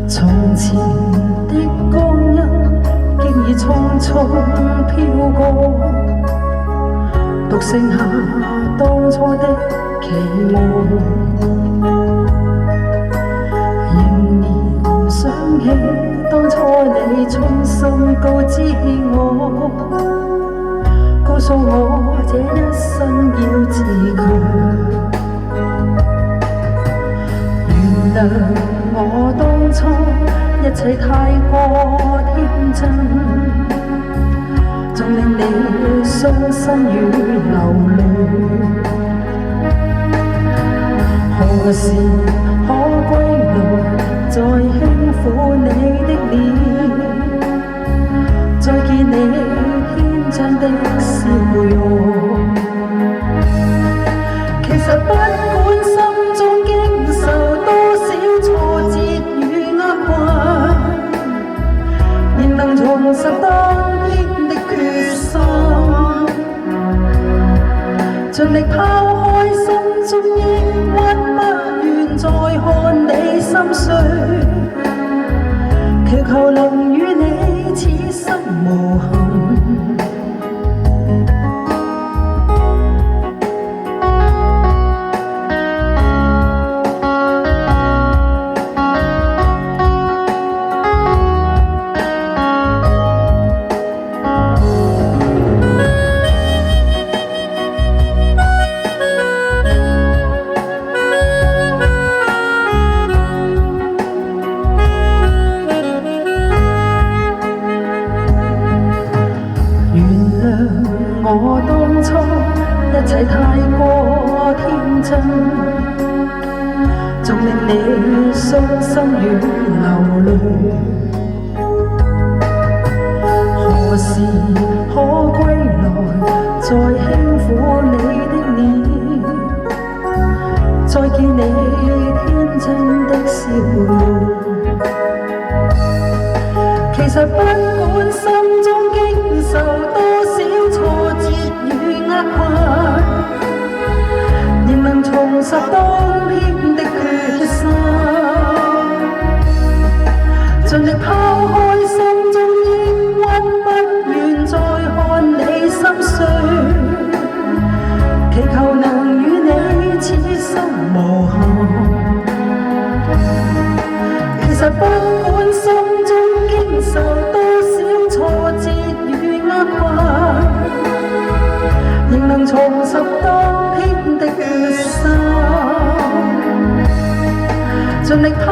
從前的光陰經已匆匆飄過，獨剩下當初的期望。仍然想起當初你衷心告知我，告訴我這一生要自強。原諒我當初一切太過天真，縱令你傷心與流淚。何時可歸來，再輕撫你的臉，再見你天真的笑容。其實不管心中經受多少挫折與壓困，仍能重拾當天的決心，盡力拋開心中抑鬱，不願再看你心碎，祈求能與你此生無憾。我當初一切太過天真，縱令你傷心與流淚。何時可歸來，再輕撫你的臉，再見你天真的笑容。其實不管心中經受多少挫折與壓困，仍能重拾當天的決心，盡力拋開心中抑鬱，不願再看你心碎，祈求能與你此生無憾。其實不管心中經受多少挫折與壓困，仍能重拾當天的決心，盡力拋